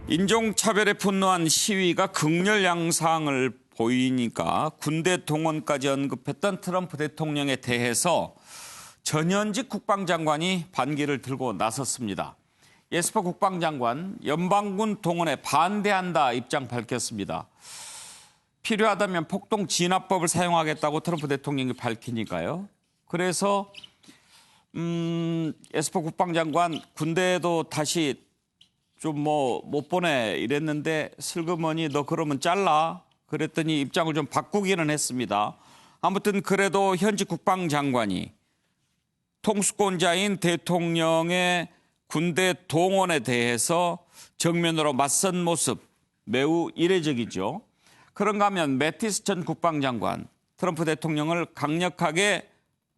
인종차별에 분노한 시위가 극렬 양상을 보이니까 군대 동원까지 언급했던 트럼프 대통령에 대해서 전현직 국방장관이 반기를 들고 나섰습니다. 예스퍼 국방장관 연방군 동원에 반대한다 입장 밝혔습니다. 필요하다면 폭동 진압법을 사용하겠다고 트럼프 대통령이 밝히니까요. 그래서 예스퍼 국방장관 군대도 다시 좀 못 보내 이랬는데 슬그머니 너 그러면 잘라 그랬더니 입장을 좀 바꾸기는 했습니다. 아무튼 그래도 현직 국방장관이 통수권자인 대통령의 군대 동원에 대해서 정면으로 맞선 모습 매우 이례적이죠. 그런가 하면 매티스 전 국방장관 트럼프 대통령을 강력하게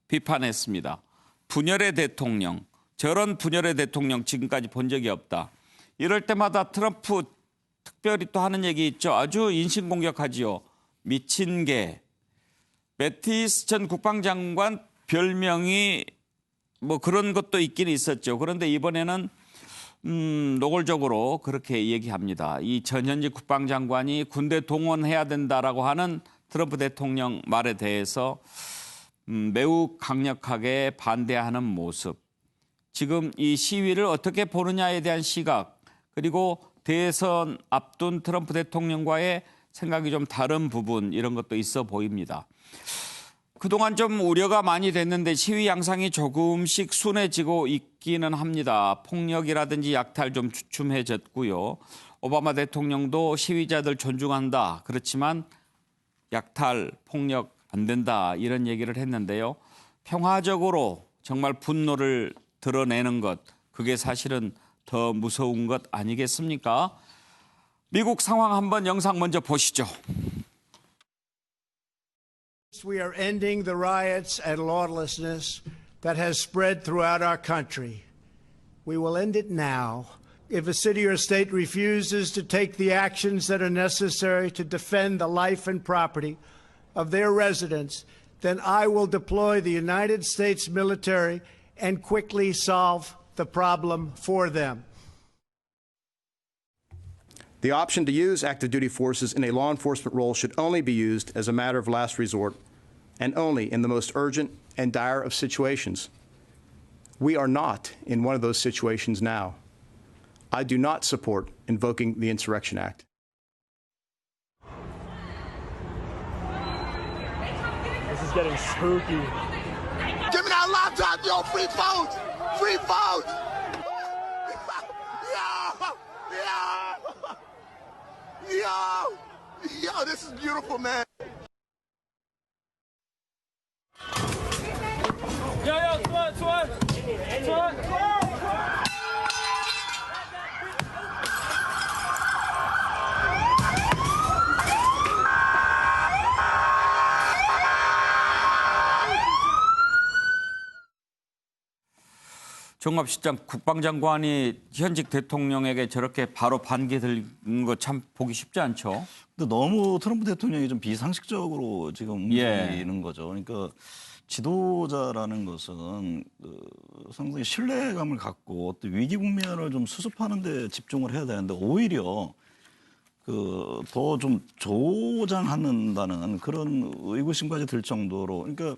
비판했습니다. 분열의 대통령, 저런 분열의 대통령 지금까지 본 적이 없다. 이럴 때마다 트럼프 특별히 또 하는 얘기 있죠. 아주 인신공격하지요. 미친 개. 매티스 전 국방장관 별명이 뭐 그런 것도 있긴 있었죠. 그런데 이번에는 노골적으로 그렇게 얘기합니다. 이 전현직 국방장관이 군대 동원해야 된다라고 하는 트럼프 대통령 말에 대해서 매우 강력하게 반대하는 모습. 지금 이 시위를 어떻게 보느냐에 대한 시각, 그리고 대선 앞둔 트럼프 대통령과의 생각이 좀 다른 부분 이런 것도 있어 보입니다. 그동안 좀 우려가 많이 됐는데 시위 양상이 조금씩 순해지고 있기는 합니다. 폭력이라든지 약탈 좀 주춤해졌고요. 오바마 대통령도 시위자들 존중한다. 그렇지만 약탈, 폭력 안 된다 이런 얘기를 했는데요. 평화적으로 정말 분노를 드러내는 것, 그게 사실은 더 무서운 것 아니겠습니까? 미국 상황 한번 영상 먼저 보시죠. We are ending the riots and lawlessness that has spread throughout our country. We will end it now. If a city or state refuses to take the actions that are necessary to defend the life and property of their residents, then I will deploy the United States military and quickly solve the problem for them. The option to use active duty forces in a law enforcement role should only be used as a matter of last resort and only in the most urgent and dire of situations. We are not in one of those situations now. I do not support invoking the Insurrection Act. This is getting spooky. Give me that laptop, yo, free phones! Free phones! Yo, this is beautiful, man. Yo, Swan! 종합시장 국방장관이 현직 대통령에게 저렇게 바로 반기 들는 거 참 보기 쉽지 않죠. 근데 너무 트럼프 대통령이 좀 비상식적으로 지금 움직이는 거죠. 그러니까 지도자라는 것은 상당히 신뢰감을 갖고 어떤 위기 국면을 좀 수습하는 데 집중을 해야 되는데 오히려 더 좀 조장한다는 그런 의구심까지 들 정도로 그러니까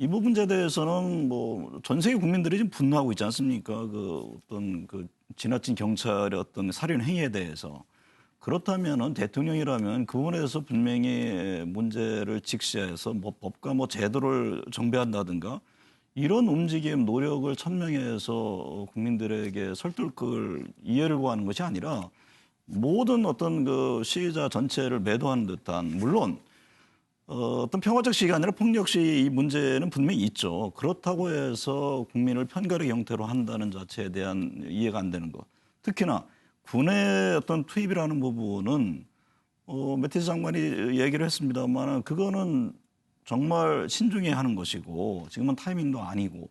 이 부분에 대해서는 뭐 전 세계 국민들이 지금 분노하고 있지 않습니까? 어떤 지나친 경찰의 어떤 살인 행위에 대해서 그렇다면은 대통령이라면 그 부분에 대해서 분명히 문제를 직시해서 뭐 법과 뭐 제도를 정비한다든가 이런 움직임 노력을 천명해서 국민들에게 설득을 이해를 구하는 것이 아니라 모든 어떤 시위자 전체를 매도하는 듯한 물론. 어떤 평화적 시기가 아니라 폭력 시위 이 문제는 분명히 있죠. 그렇다고 해서 국민을 편가르기 형태로 한다는 자체에 대한 이해가 안 되는 것. 특히나 군의 어떤 투입이라는 부분은 매티스 장관이 얘기를 했습니다만 그거는 정말 신중히 하는 것이고 지금은 타이밍도 아니고.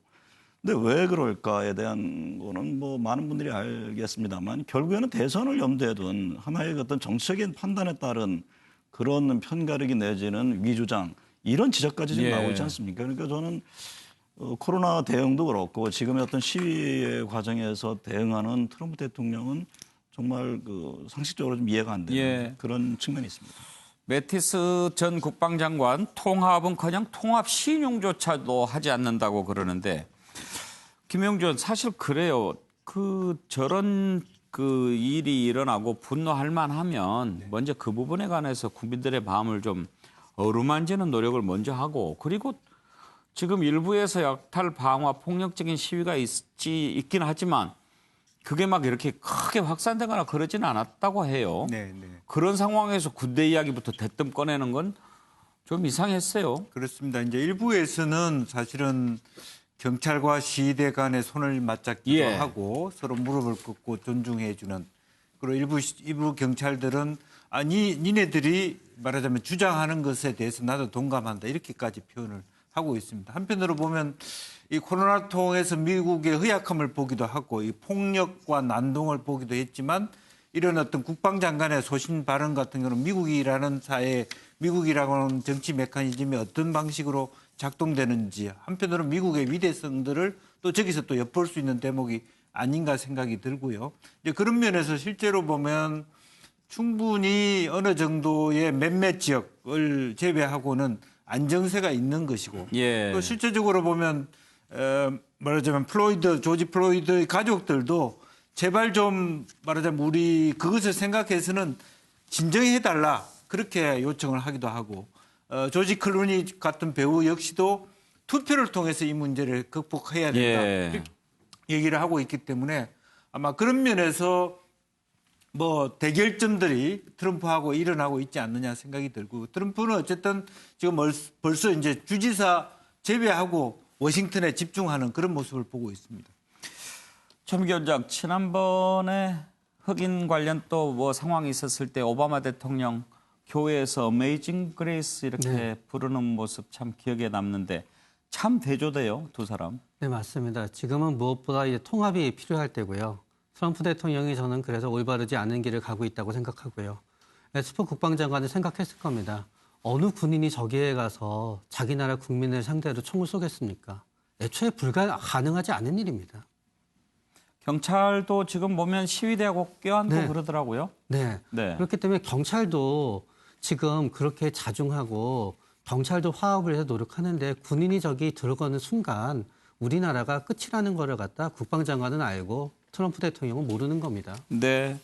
근데 왜 그럴까에 대한 거는 뭐 많은 분들이 알겠습니다만 결국에는 대선을 염두에 둔 하나의 어떤 정치적인 판단에 따른 그런 편가르기 내지는 위주장 이런 지적까지 지금 나오고 있지 않습니까? 그러니까 저는 코로나 대응도 그렇고 지금의 어떤 시위의 과정에서 대응하는 트럼프 대통령은 정말 그 상식적으로 좀 이해가 안 되는 예. 그런 측면이 있습니다. 매티스 전 국방장관 통합은커녕 통합 신용조차도 하지 않는다고 그러는데 김영준 사실 그래요. 저런 일이 일어나고 분노할 만하면 먼저 그 부분에 관해서 국민들의 마음을 좀 어루만지는 노력을 먼저 하고 그리고 지금 일부에서 약탈 방화 폭력적인 시위가 있긴 하지만 그게 막 이렇게 크게 확산되거나 그러지는 않았다고 해요. 네, 네. 그런 상황에서 군대 이야기부터 대뜸 꺼내는 건 좀 이상했어요. 그렇습니다. 이제 일부에서는 사실은 경찰과 시위대 간의 손을 맞잡기도 예. 하고 서로 무릎을 꿇고 존중해주는 그리고 일부 경찰들은 니네들이 말하자면 주장하는 것에 대해서 나도 동감한다 이렇게까지 표현을 하고 있습니다. 한편으로 보면 이 코로나 통해서 미국의 허약함을 보기도 하고 이 폭력과 난동을 보기도 했지만 이런 어떤 국방장관의 소신 발언 같은 경우는 미국이라는 미국이라는 정치 메커니즘이 어떤 방식으로 작동되는지 한편으로 미국의 위대성들을 또 저기서 또 엿볼 수 있는 대목이 아닌가 생각이 들고요. 이제 그런 면에서 실제로 보면 충분히 어느 정도의 몇몇 지역을 제외하고는 안정세가 있는 것이고 예. 또 실제적으로 보면 말하자면 조지 플로이드의 가족들도 제발 좀 말하자면 우리 그것을 생각해서는 진정해달라 그렇게 요청을 하기도 하고 조지 클루니 같은 배우 역시도 투표를 통해서 이 문제를 극복해야 된다 예. 얘기를 하고 있기 때문에 아마 그런 면에서 뭐 대결점들이 트럼프하고 일어나고 있지 않느냐 생각이 들고 트럼프는 어쨌든 지금 벌써 이제 주지사 제외하고 워싱턴에 집중하는 그런 모습을 보고 있습니다. 최미경장 지난번에 흑인 관련 또 뭐 상황이 있었을 때 오바마 대통령 교회에서 어메이징 그레이스 이렇게 부르는 모습 참 기억에 남는데 참 대조돼요, 두 사람. 네, 맞습니다. 지금은 무엇보다 이제 통합이 필요할 때고요. 트럼프 대통령이 저는 그래서 올바르지 않은 길을 가고 있다고 생각하고요. 에스퍼 국방장관은 생각했을 겁니다. 어느 군인이 저기에 가서 자기 나라 국민을 상대로 총을 쏘겠습니까? 애초에 불가능하지 않은 일입니다. 경찰도 지금 보면 시위대하고 껴안고 네. 그러더라고요. 네. 네. 그렇기 때문에 경찰도 지금 그렇게 자중하고 경찰도 화합을 해서 노력하는데 군인이 저기 들어가는 순간 우리나라가 끝이라는 거를 갖다 국방장관은 알고 트럼프 대통령은 모르는 겁니다. 네.